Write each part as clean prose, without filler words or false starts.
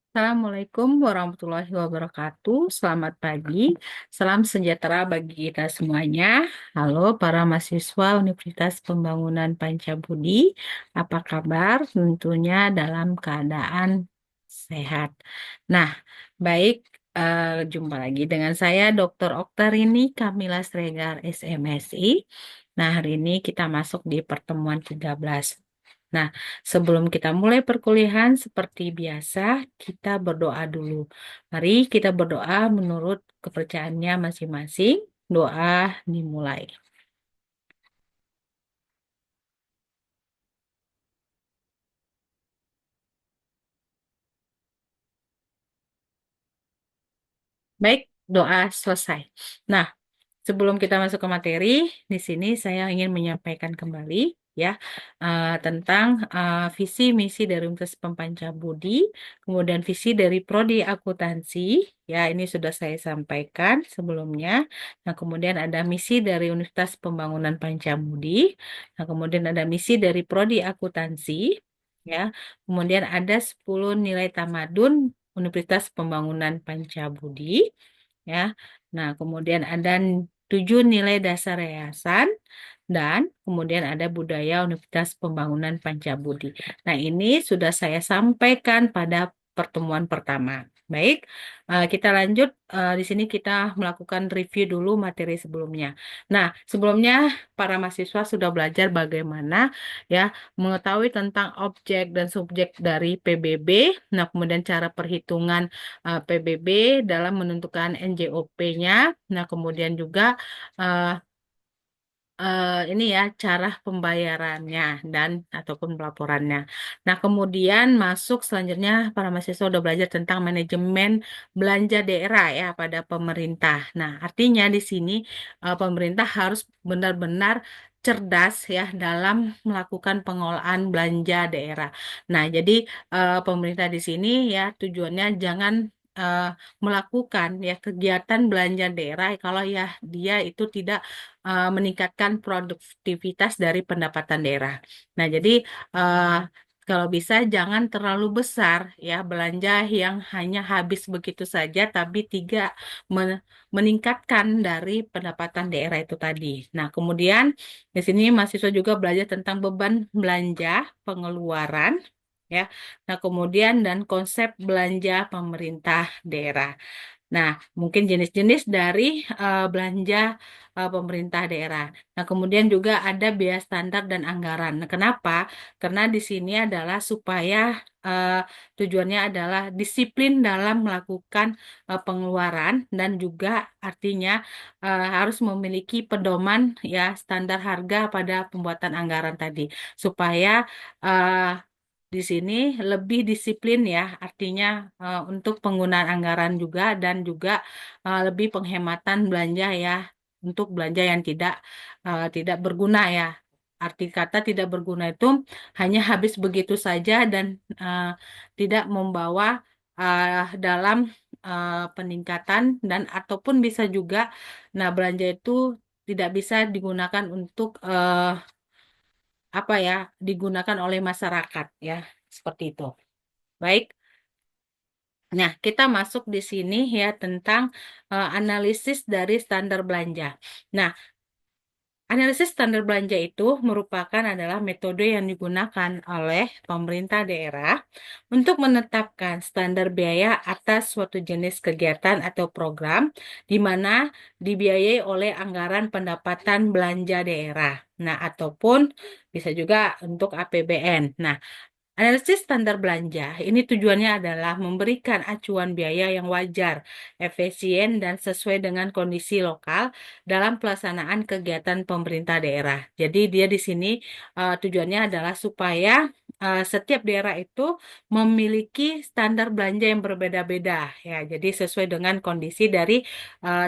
Assalamualaikum warahmatullahi wabarakatuh. Selamat pagi, salam sejahtera bagi kita semuanya. Halo para mahasiswa Universitas Pembangunan Pancabudi, apa kabar? Tentunya dalam keadaan sehat. Nah, baik, jumpa lagi dengan saya Dr. Oktarini Kamila Sregar SMSI. Nah, hari ini kita masuk di pertemuan 13. Nah, sebelum kita mulai perkuliahan seperti biasa, kita berdoa dulu. Mari kita berdoa menurut kepercayaannya masing-masing. Doa dimulai. Baik, doa selesai. Nah, sebelum kita masuk ke materi, di sini saya ingin menyampaikan kembali ya tentang visi misi dari Universitas Pemanca Budi, kemudian visi dari Prodi Akuntansi. Ya, ini sudah saya sampaikan sebelumnya. Nah, kemudian ada misi dari Universitas Pembangunan Pancabudi. Nah, kemudian ada misi dari Prodi Akuntansi. Ya, kemudian ada 10 nilai tamadun Universitas Pembangunan Pancabudi. Ya, nah, kemudian ada 7 nilai dasar yayasan dan kemudian ada budaya Universitas Pembangunan Pancabudi. Nah, ini sudah saya sampaikan pada pertemuan pertama. Baik, kita lanjut. Di sini kita melakukan review dulu materi sebelumnya. Nah, sebelumnya para mahasiswa sudah belajar bagaimana ya mengetahui tentang objek dan subjek dari PBB. Nah, kemudian cara perhitungan PBB dalam menentukan NJOP-nya. Nah, kemudian juga eh, ini ya cara pembayarannya dan ataupun pelaporannya. Nah, kemudian masuk selanjutnya para mahasiswa udah belajar tentang manajemen belanja daerah ya pada pemerintah. Nah, artinya di sini pemerintah harus benar-benar cerdas ya dalam melakukan pengolahan belanja daerah. Nah, jadi pemerintah di sini ya tujuannya jangan eh, melakukan ya kegiatan belanja daerah kalau ya dia itu tidak meningkatkan produktivitas dari pendapatan daerah. Nah, jadi eh, kalau bisa jangan terlalu besar ya belanja yang hanya habis begitu saja, tapi tidak meningkatkan dari pendapatan daerah itu tadi. Nah, kemudian di sini mahasiswa juga belajar tentang beban belanja pengeluaran. Ya, nah kemudian dan konsep belanja pemerintah daerah. Nah, mungkin jenis-jenis dari belanja pemerintah daerah. Nah, kemudian juga ada biaya standar dan anggaran. Nah, kenapa? Karena di sini adalah supaya eh, tujuannya adalah disiplin dalam melakukan pengeluaran dan juga artinya harus memiliki pedoman ya standar harga pada pembuatan anggaran tadi supaya di sini lebih disiplin ya, artinya untuk penggunaan anggaran juga dan juga lebih penghematan belanja ya untuk belanja yang tidak berguna ya. Arti kata tidak berguna itu hanya habis begitu saja dan eh, tidak membawa dalam peningkatan dan ataupun bisa juga nah belanja itu tidak bisa digunakan untuk apa ya digunakan oleh masyarakat ya seperti itu. Baik, nah kita masuk di sini ya tentang analisis dari standar belanja. Nah, analisis standar belanja itu merupakan adalah metode yang digunakan oleh pemerintah daerah untuk menetapkan standar biaya atas suatu jenis kegiatan atau program di mana dibiayai oleh anggaran pendapatan belanja daerah. Nah, ataupun bisa juga untuk APBN. Nah, analisis standar belanja ini tujuannya adalah memberikan acuan biaya yang wajar, efisien, dan sesuai dengan kondisi lokal dalam pelaksanaan kegiatan pemerintah daerah. Jadi dia di sini tujuannya adalah supaya setiap daerah itu memiliki standar belanja yang berbeda-beda ya. Jadi sesuai dengan kondisi dari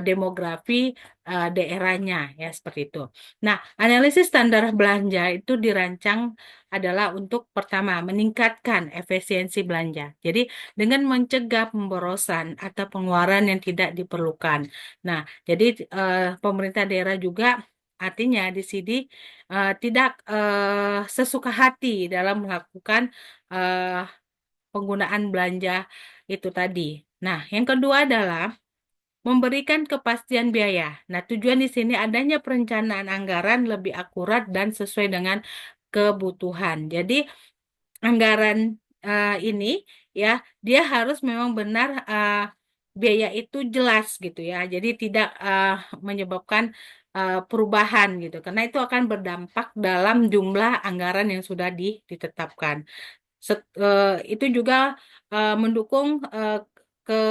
demografi daerahnya ya seperti itu. Nah, analisis standar belanja itu dirancang adalah untuk pertama meningkatkan efisiensi belanja. Jadi dengan mencegah pemborosan atau pengeluaran yang tidak diperlukan. Nah, jadi pemerintah daerah juga artinya di sini tidak sesuka hati dalam melakukan eh, penggunaan belanja itu tadi. Nah, yang kedua adalah memberikan kepastian biaya. Nah, tujuan di sini adanya perencanaan anggaran lebih akurat dan sesuai dengan kebutuhan. Jadi, anggaran ini ya, dia harus memang benar biaya itu jelas gitu ya. Jadi tidak menyebabkan perubahan gitu. Karena itu akan berdampak dalam jumlah anggaran yang sudah ditetapkan. Itu juga mendukung ke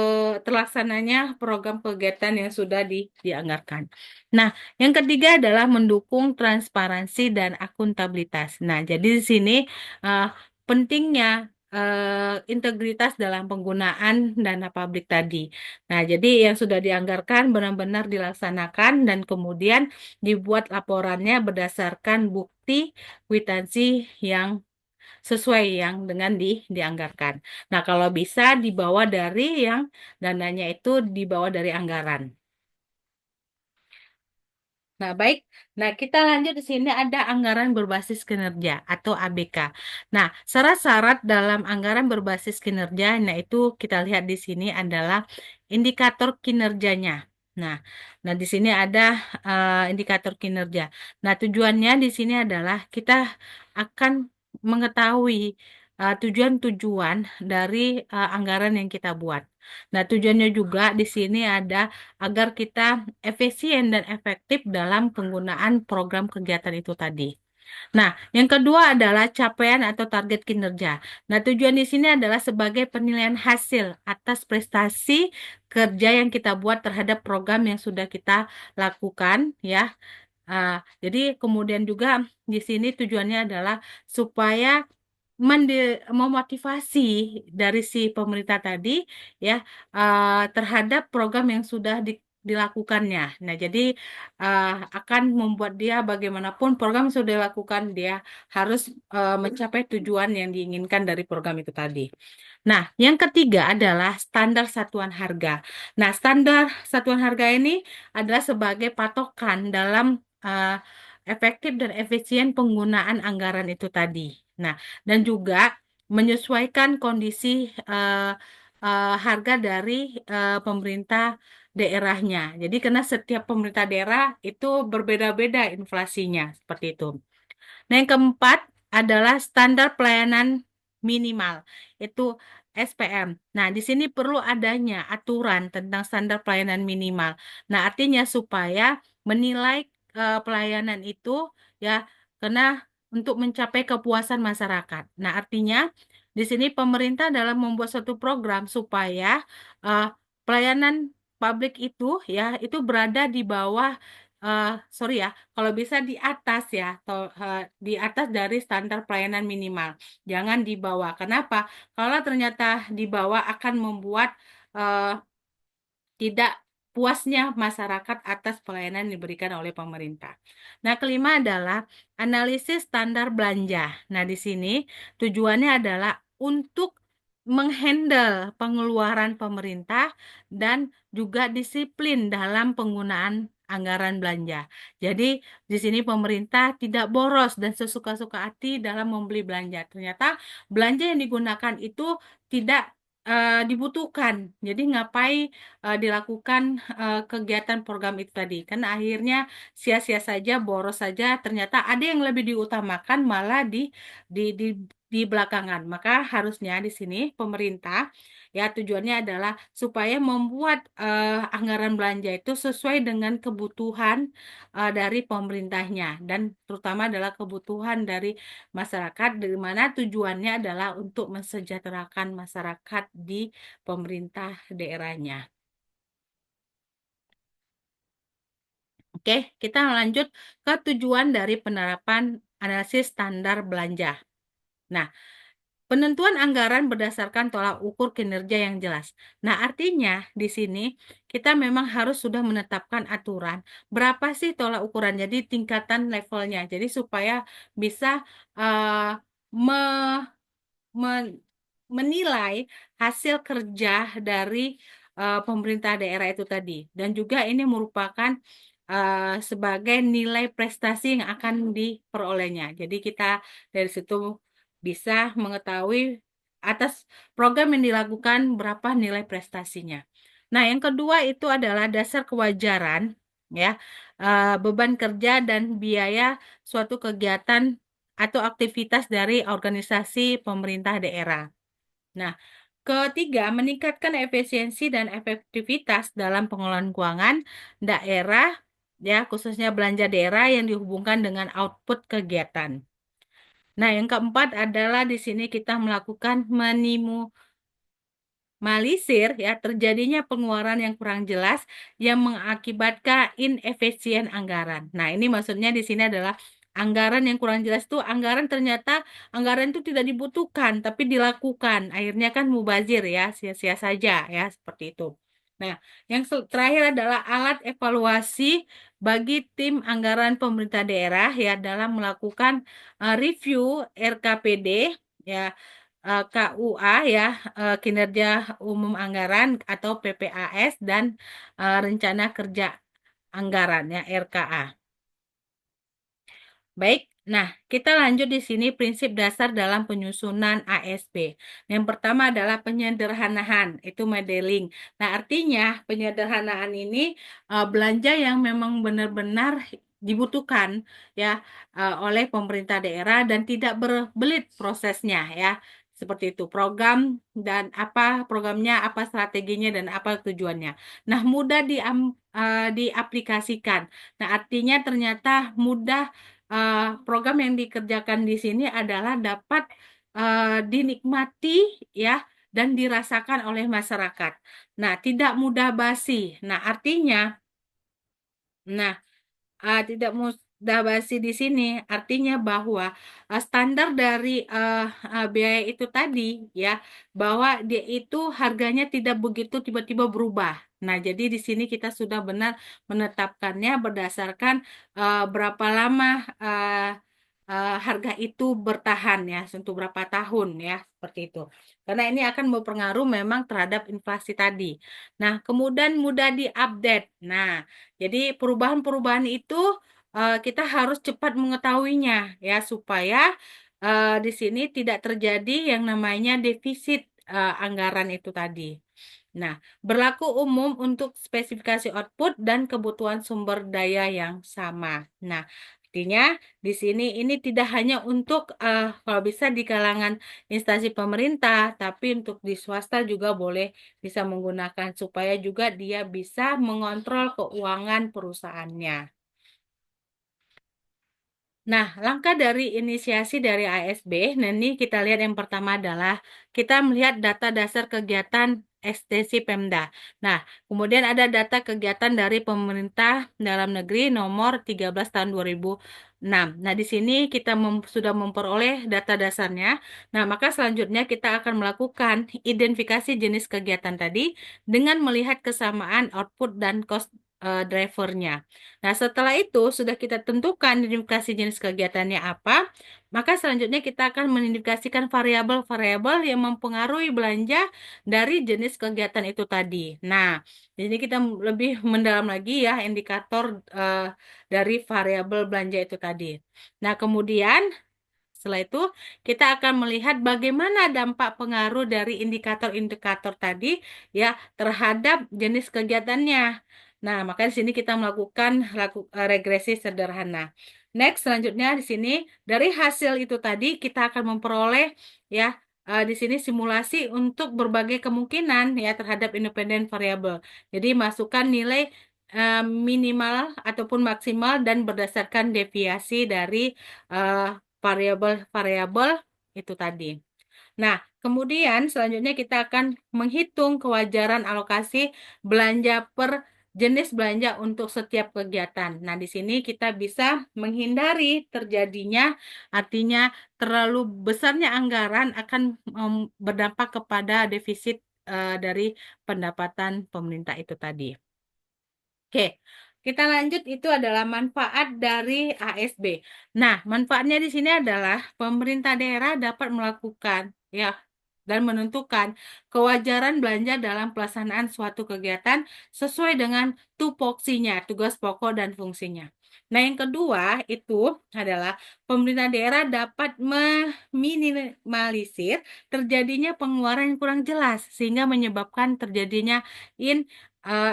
terlaksananya program kegiatan yang sudah dianggarkan. Nah, yang ketiga adalah mendukung transparansi dan akuntabilitas. Nah, jadi di sini eh, pentingnya integritas dalam penggunaan dana publik tadi. Nah, jadi yang sudah dianggarkan benar-benar dilaksanakan dan kemudian dibuat laporannya berdasarkan bukti kwitansi yang sesuai yang dengan dianggarkan. Nah, kalau bisa dibawa dari yang dananya itu dibawa dari anggaran. Nah, baik. Nah, kita lanjut di sini ada anggaran berbasis kinerja atau ABK. Nah, syarat-syarat dalam anggaran berbasis kinerja, nah itu kita lihat di sini adalah indikator kinerjanya. Nah, nah di sini ada indikator kinerja. Nah, tujuannya di sini adalah kita akan mengetahui tujuan-tujuan dari anggaran yang kita buat. Nah, tujuannya juga di sini ada agar kita efisien dan efektif dalam penggunaan program kegiatan itu tadi. Nah, yang kedua adalah capaian atau target kinerja. Nah, tujuan di sini adalah sebagai penilaian hasil atas prestasi kerja yang kita buat terhadap program yang sudah kita lakukan, ya. Ah, jadi kemudian juga di sini tujuannya adalah supaya memotivasi dari si pemerintah tadi ya terhadap program yang sudah dilakukannya. Nah, jadi uh, akan membuat dia bagaimanapun program yang sudah dilakukan dia harus mencapai tujuan yang diinginkan dari program itu tadi. Nah, yang ketiga adalah standar satuan harga. Nah, standar satuan harga ini adalah sebagai patokan dalam efektif dan efisien penggunaan anggaran itu tadi. Nah, dan juga menyesuaikan kondisi eh, harga dari pemerintah daerahnya. Jadi, karena setiap pemerintah daerah itu berbeda-beda inflasinya, seperti itu. Nah, yang keempat adalah standar pelayanan minimal, itu SPM. Nah, di sini perlu adanya aturan tentang standar pelayanan minimal. Nah, artinya supaya menilai pelayanan itu ya karena untuk mencapai kepuasan masyarakat. Nah, artinya di sini pemerintah dalam membuat suatu program supaya eh, pelayanan publik itu ya itu berada di bawah eh, sorry ya kalau bisa di atas ya, atau di atas dari standar pelayanan minimal. Jangan di bawah. Kenapa? Kalau ternyata di bawah akan membuat eh, tidak puasnya masyarakat atas pelayanan yang diberikan oleh pemerintah. Nah, kelima adalah analisis standar belanja. Nah, di sini tujuannya adalah untuk menghandle pengeluaran pemerintah dan juga disiplin dalam penggunaan anggaran belanja. Jadi, di sini pemerintah tidak boros dan sesuka-suka hati dalam membeli belanja. Ternyata belanja yang digunakan itu tidak dibutuhkan. Jadi ngapain dilakukan kegiatan program itu tadi. Kan akhirnya sia-sia saja, boros saja. Ternyata ada yang lebih diutamakan malah di di di belakangan. Maka harusnya di sini pemerintah ya tujuannya adalah supaya membuat anggaran belanja itu sesuai dengan kebutuhan dari pemerintahnya dan terutama adalah kebutuhan dari masyarakat di mana tujuannya adalah untuk mensejahterakan masyarakat di pemerintah daerahnya. Oke, kita lanjut ke tujuan dari penerapan analisis standar belanja. Nah, penentuan anggaran berdasarkan tolak ukur kinerja yang jelas. Nah, artinya di sini kita memang harus sudah menetapkan aturan berapa sih tolak ukuran. Jadi tingkatan levelnya. Jadi supaya bisa uh, men- menilai hasil kerja dari pemerintah daerah itu tadi. Dan juga ini merupakan sebagai nilai prestasi yang akan diperolehnya. Jadi kita dari situ bisa mengetahui atas program yang dilakukan berapa nilai prestasinya. Nah, yang kedua itu adalah dasar kewajaran, ya, beban kerja dan biaya suatu kegiatan atau aktivitas dari organisasi pemerintah daerah. Nah, ketiga, meningkatkan efisiensi dan efektivitas dalam pengelolaan keuangan daerah, ya, khususnya belanja daerah yang dihubungkan dengan output kegiatan. Nah, yang keempat adalah di sini kita melakukan minimalisir ya terjadinya pengeluaran yang kurang jelas yang mengakibatkan inefisien anggaran. Nah, ini maksudnya di sini adalah anggaran yang kurang jelas itu anggaran ternyata anggaran itu tidak dibutuhkan tapi dilakukan. Akhirnya kan mubazir ya, sia-sia saja ya seperti itu. Nah, yang terakhir adalah alat evaluasi bagi tim anggaran pemerintah daerah ya dalam melakukan review RKPD ya, KUA ya, kinerja umum anggaran atau PPAS dan rencana kerja anggaran ya RKA. Baik, nah kita lanjut di sini prinsip dasar dalam penyusunan ASP. Yang pertama adalah penyederhanaan, itu modeling. Nah, artinya penyederhanaan ini belanja yang memang benar-benar dibutuhkan ya oleh pemerintah daerah dan tidak berbelit prosesnya ya. Seperti itu, program dan apa programnya, apa strateginya dan apa tujuannya. Nah, mudah diaplikasikan. Nah, artinya ternyata mudah program yang dikerjakan di sini adalah dapat dinikmati ya dan dirasakan oleh masyarakat. Nah, tidak mudah basi. Nah, artinya, nah, tidak mudah basi di sini artinya bahwa standar dari biaya itu tadi ya bahwa dia itu harganya tidak begitu tiba-tiba berubah. Nah, jadi di sini kita sudah benar menetapkannya berdasarkan berapa lama harga itu bertahan ya untuk berapa tahun ya seperti itu. Karena ini akan berpengaruh memang terhadap inflasi tadi. Nah, kemudian mudah diupdate. Nah, jadi perubahan-perubahan itu kita harus cepat mengetahuinya ya supaya di sini tidak terjadi yang namanya defisit anggaran itu tadi. Nah, berlaku umum untuk spesifikasi output dan kebutuhan sumber daya yang sama. Nah, artinya di sini ini tidak hanya untuk kalau bisa di kalangan instansi pemerintah, tapi untuk di swasta juga boleh bisa menggunakan supaya juga dia bisa mengontrol keuangan perusahaannya. Nah, langkah dari inisiasi dari ASB, nah ini kita lihat yang pertama adalah kita melihat data dasar kegiatan ekstensi Pemda. Nah, kemudian ada data kegiatan dari pemerintah dalam negeri nomor 13 tahun 2006. Nah, di sini kita sudah memperoleh data dasarnya. Nah, maka selanjutnya kita akan melakukan identifikasi jenis kegiatan tadi dengan melihat kesamaan output dan cost drivernya. Nah, setelah itu sudah kita tentukan identifikasi jenis kegiatannya apa, maka selanjutnya kita akan mengidentifikasikan variabel-variabel yang mempengaruhi belanja dari jenis kegiatan itu tadi. Nah, di sini kita lebih mendalam lagi ya indikator dari variabel belanja itu tadi. Nah, kemudian setelah itu, kita akan melihat bagaimana dampak pengaruh dari indikator-indikator tadi ya terhadap jenis kegiatannya. Nah, makanya di sini kita melakukan regresi sederhana. Next, selanjutnya di sini dari hasil itu tadi kita akan memperoleh ya di sini simulasi untuk berbagai kemungkinan ya terhadap independen variabel. Jadi masukkan nilai minimal ataupun maksimal dan berdasarkan deviasi dari eh, variabel-variabel itu tadi. Nah, kemudian selanjutnya kita akan menghitung kewajaran alokasi belanja per jenis belanja untuk setiap kegiatan. Nah, di sini kita bisa menghindari terjadinya, artinya terlalu besarnya anggaran akan berdampak kepada defisit dari pendapatan pemerintah itu tadi. Oke, kita lanjut itu adalah manfaat dari ASB. Nah, manfaatnya di sini adalah pemerintah daerah dapat melakukan ya dan menentukan kewajaran belanja dalam pelaksanaan suatu kegiatan sesuai dengan tupoksinya, tugas pokok dan fungsinya. Nah, yang kedua itu adalah pemerintah daerah dapat meminimalisir terjadinya pengeluaran yang kurang jelas sehingga menyebabkan terjadinya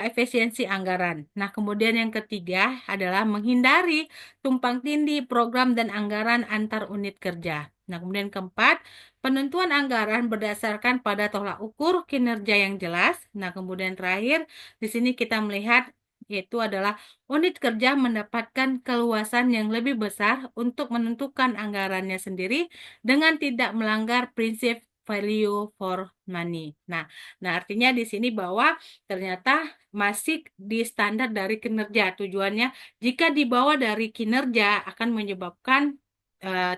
efisiensi anggaran. Nah, kemudian yang ketiga adalah menghindari tumpang tindih program dan anggaran antar unit kerja. Nah, kemudian keempat, penentuan anggaran berdasarkan pada tolak ukur kinerja yang jelas. Nah, kemudian terakhir di sini kita melihat yaitu adalah unit kerja mendapatkan keluasan yang lebih besar untuk menentukan anggarannya sendiri dengan tidak melanggar prinsip value for money. Nah, artinya di sini bahwa ternyata masih di standar dari kinerja. Tujuannya jika dibawa dari kinerja akan menyebabkan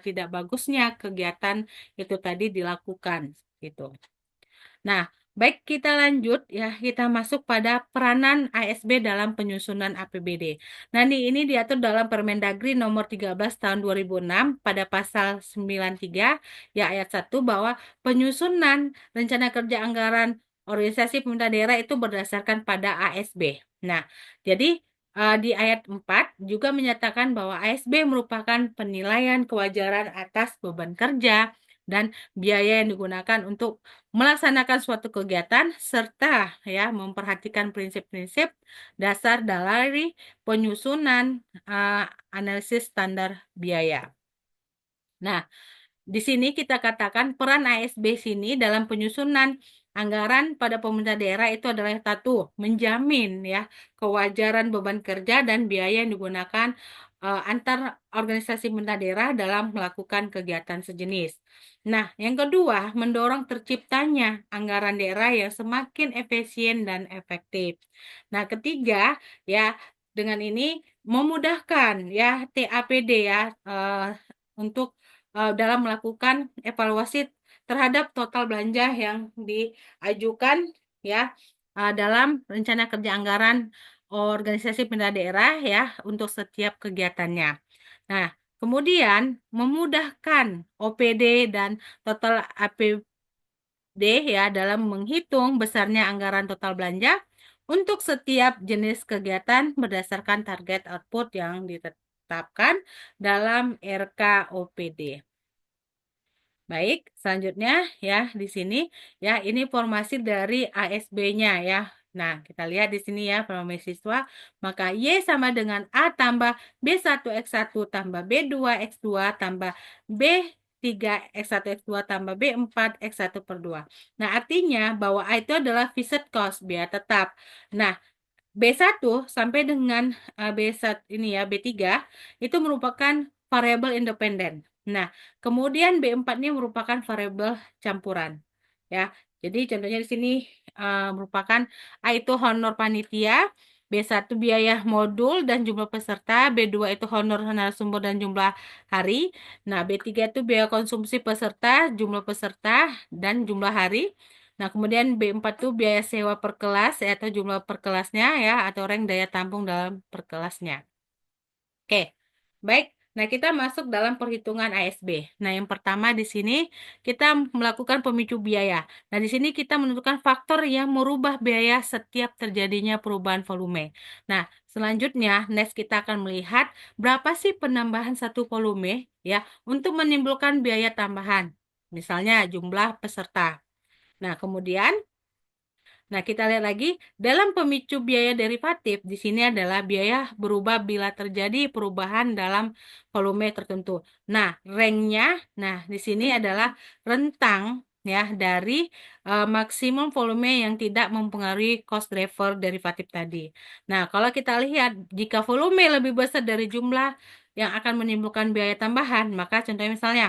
tidak bagusnya kegiatan itu tadi dilakukan gitu. Nah, baik kita lanjut ya, kita masuk pada peranan ASB dalam penyusunan APBD. Nah, ini diatur dalam Permendagri nomor 13 tahun 2006 pada pasal 93 ya ayat 1 bahwa penyusunan rencana kerja anggaran organisasi pemerintah daerah itu berdasarkan pada ASB. Nah, jadi di ayat 4 juga menyatakan bahwa ASB merupakan penilaian kewajaran atas beban kerja dan biaya yang digunakan untuk melaksanakan suatu kegiatan serta ya memperhatikan prinsip-prinsip dasar dari penyusunan analisis standar biaya. Nah, di sini kita katakan peran ASB sini dalam penyusunan anggaran pada pemerintah daerah itu adalah satu, menjamin ya kewajaran beban kerja dan biaya yang digunakan antar organisasi pemerintah daerah dalam melakukan kegiatan sejenis. Nah, yang kedua, mendorong terciptanya anggaran daerah yang semakin efisien dan efektif. Nah, ketiga, ya dengan ini memudahkan ya TAPD ya untuk dalam melakukan evaluasi terhadap total belanja yang diajukan ya dalam rencana kerja anggaran organisasi pemerintah daerah ya untuk setiap kegiatannya. Nah, kemudian memudahkan OPD dan total APD ya dalam menghitung besarnya anggaran total belanja untuk setiap jenis kegiatan berdasarkan target output yang ditetapkan dalam RKOPD. Baik, selanjutnya ya di sini ya ini informasi dari ASB-nya ya. Nah, kita lihat di sini ya para mahasiswa, maka Y sama dengan A tambah B1X1 tambah B2X2 tambah B3X1X2 tambah B4X1/2. Nah, artinya bahwa A itu adalah fixed cost, biaya tetap. Nah, B1 sampai dengan B1 ini ya B3 itu merupakan variabel independen. Nah, kemudian B4 ini merupakan variabel campuran. Ya. Jadi contohnya di sini merupakan A itu honor panitia, B1 biaya modul dan jumlah peserta, B2 itu honor narasumber dan jumlah hari. Nah, B3 itu biaya konsumsi peserta, jumlah peserta dan jumlah hari. Nah, kemudian B4 itu biaya sewa per kelas atau jumlah per kelasnya ya atau rank daya tampung dalam per kelasnya. Oke. Baik. Nah, kita masuk dalam perhitungan ASB. Nah, yang pertama di sini kita melakukan pemicu biaya. Nah, di sini kita menentukan faktor yang merubah biaya setiap terjadinya perubahan volume. Nah, selanjutnya next kita akan melihat berapa sih penambahan satu volume ya untuk menimbulkan biaya tambahan. Misalnya jumlah peserta. Nah, kemudian kita lihat lagi dalam pemicu biaya derivatif di sini adalah biaya berubah bila terjadi perubahan dalam volume tertentu. Nah, ranknya, di sini adalah rentang ya dari maksimum volume yang tidak mempengaruhi cost driver derivatif tadi. Nah, kalau kita lihat jika volume lebih besar dari jumlah yang akan menimbulkan biaya tambahan, maka contohnya misalnya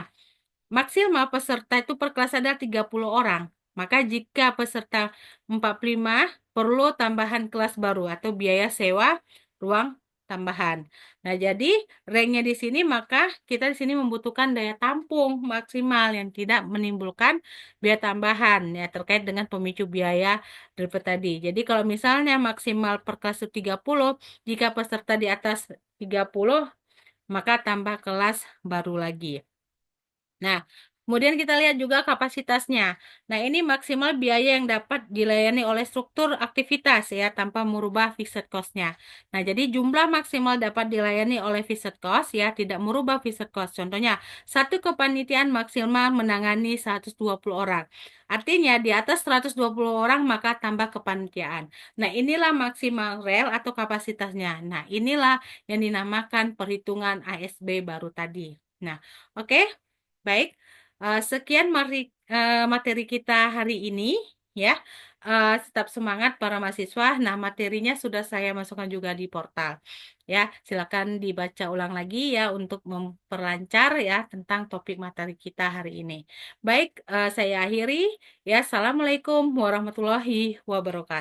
maksimal peserta itu per kelas ada 30 orang. Maka jika peserta 45 perlu tambahan kelas baru atau biaya sewa ruang tambahan. Nah, jadi ranknya di sini maka kita di sini membutuhkan daya tampung maksimal yang tidak menimbulkan biaya tambahan ya terkait dengan pemicu biaya dari tadi. Jadi kalau misalnya maksimal per kelas itu 30, jika peserta di atas 30 maka tambah kelas baru lagi. Nah, Kemudian kita lihat juga kapasitasnya. Nah, ini maksimal biaya yang dapat dilayani oleh struktur aktivitas ya tanpa merubah fixed cost-nya. Nah, jadi jumlah maksimal dapat dilayani oleh fixed cost ya tidak merubah fixed cost. Contohnya, satu kepanitiaan maksimal menangani 120 orang. Artinya di atas 120 orang maka tambah kepanitiaan. Nah, inilah maksimal rel atau kapasitasnya. Nah, inilah yang dinamakan perhitungan ASB baru tadi. Nah, oke. Baik. Sekian materi kita hari ini ya. Tetap semangat para mahasiswa. Nah, materinya sudah saya masukkan juga di portal. Ya, silakan dibaca ulang lagi ya untuk memperlancar ya tentang topik materi kita hari ini. Baik, saya akhiri ya. Assalamualaikum warahmatullahi wabarakatuh.